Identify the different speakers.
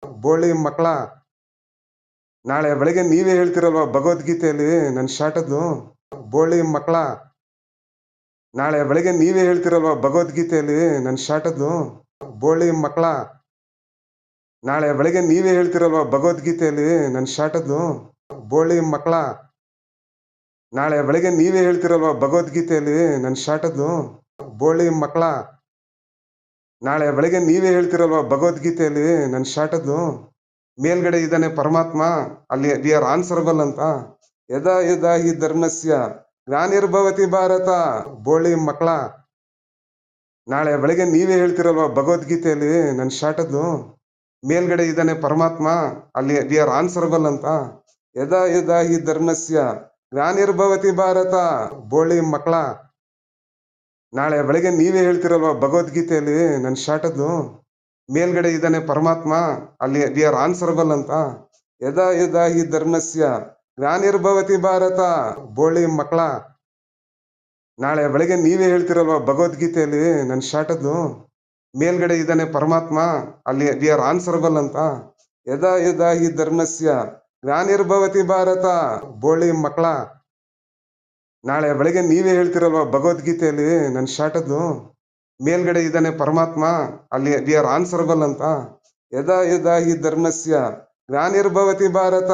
Speaker 1: ಬೋಳಿ ಮಕ್ಕಳ ನಾಳೆ ಬೆಳಗ್ಗೆ ನೀವೇ ಹೇಳ್ತಿರಲ್ವಾ ಭಗವದ್ಗೀತೆಯಲ್ಲಿ ನನ್ನ ಶಾಟದ್ದು. ಬೋಳಿ ಮಕ್ಕಳ ನಾಳೆ ಬೆಳಗ್ಗೆ ನೀವೇ ಹೇಳ್ತಿರಲ್ವಾ ಭಗವದ್ಗೀತೆಯಲ್ಲಿ ನನ್ನ ಶಾಟದ್ದು. ಬೋಳಿ ಮಕ್ಕಳ ನಾಳೆ ಬೆಳಗ್ಗೆ ನೀವೇ ಹೇಳ್ತಿರಲ್ವಾ ಭಗವದ್ಗೀತೆಯಲ್ಲಿ ನನ್ನ ಶಾಟದ್ದು. ಬೋಳಿ ಮಕ್ಕಳ ನಾಳೆ ಬೆಳಗ್ಗೆ ನೀವೇ ಹೇಳ್ತಿರಲ್ವಾ ಭಗವದ್ಗೀತೆಯಲ್ಲಿ ನನ್ನ ಶಾಟದ್ದು. ಬೋಳಿ ಮಕ್ಕಳ ನಾಳೆ ಬೆಳಗ್ಗೆ ನೀವೇ ಹೇಳ್ತಿರಲ್ವಾ ಭಗವದ್ಗೀತೆಯಲ್ಲಿ ನನ್ನ ಶಾಟದ್ದು. ಮೇಲ್ಗಡೆ ಇದ್ದಾನೆ ಪರಮಾತ್ಮ, ಅಲ್ಲಿ ವಿ ಆರ್ ಆನ್ಸರಬಲ್ ಅಂತ. ಯದಾ ಯದಾ ಹಿ ಧರ್ಮಸ್ಯ ಗ್ಲಾನಿರ್ಭವತಿ ಭಾರತ. ಬೋಳಿ ಮಕ್ಕಳ ನಾಳೆ ಬೆಳಗ್ಗೆ ನೀವೇ ಹೇಳ್ತಿರಲ್ವಾ ಭಗವದ್ಗೀತೆಯಲ್ಲಿ ನನ್ನ ಶಾಟದ್ದು. ಮೇಲ್ಗಡೆ ಇದ್ದಾನೆ ಪರಮಾತ್ಮ, ಅಲ್ಲಿ ವಿ ಆರ್ ಆನ್ಸರಬಲ್ ಅಂತ. ಯದಾ ಯದಾ ಹಿ ಧರ್ಮಸ್ಯ ಗ್ಲಾನಿರ್ಭವತಿ ಭಾರತ. ಬೋಳಿ ಮಕ್ಕಳ ನಾಳೆ ಬೆಳಗ್ಗೆ ನೀವೇ ಹೇಳ್ತಿರಲ್ವಾ ಭಗವದ್ಗೀತೆಯಲ್ಲಿ ನನ್ನ ಶಾಟದ್ದು. ಮೇಲ್ಗಡೆ ಇದ್ದಾನೆ ಪರಮಾತ್ಮ, ಅಲ್ಲಿ ವಿ ಆರ್ ಆನ್ಸರಬಲ್ ಅಂತ. ಯದಾ ಯದಾ ಹಿ ಧರ್ಮಸ್ಯ ಗ್ಲಾನಿರ್ಭವತಿ ಭಾರತ. ಬೋಳಿ ಮಕ್ಕಳ ನಾಳೆ ಬೆಳಗ್ಗೆ ನೀವೇ ಹೇಳ್ತಿರಲ್ವಾ ಭಗವದ್ಗೀತೆಯಲ್ಲಿ ನನ್ನ ಶಾಟದ್ದು. ಮೇಲ್ಗಡೆ ಇದ್ದಾನೆ ಪರಮಾತ್ಮ, ಅಲ್ಲಿ ವಿ ಆರ್ ಆನ್ಸರಬಲ್ ಅಂತ. ಯದಾ ಯದಾ ಹಿ ಧರ್ಮಸ್ಯ ಗ್ಲಾನಿರ್ಭವತಿ ಭಾರತ. ಬೋಳಿ ಮಕ್ಕಳ ನಾಳೆ ಬೆಳಗ್ಗೆ ನೀವೇ ಹೇಳ್ತಿರಲ್ವಾ ಭಗವದ್ಗೀತೆಯಲ್ಲಿ ನನ್ನ ಶಾಟದ್ದು. ಮೇಲ್ಗಡೆ ಇದ್ದಾನೆ ಪರಮಾತ್ಮ, ಅಲ್ಲಿ ವಿ ಆರ್ ಆನ್ಸರಬಲ್ ಅಂತ. ಯದಾ ಯದಾ ಹಿ ಧರ್ಮಸ್ಯ ಗ್ಲಾನಿರ್ಭವತಿ ಭಾರತ.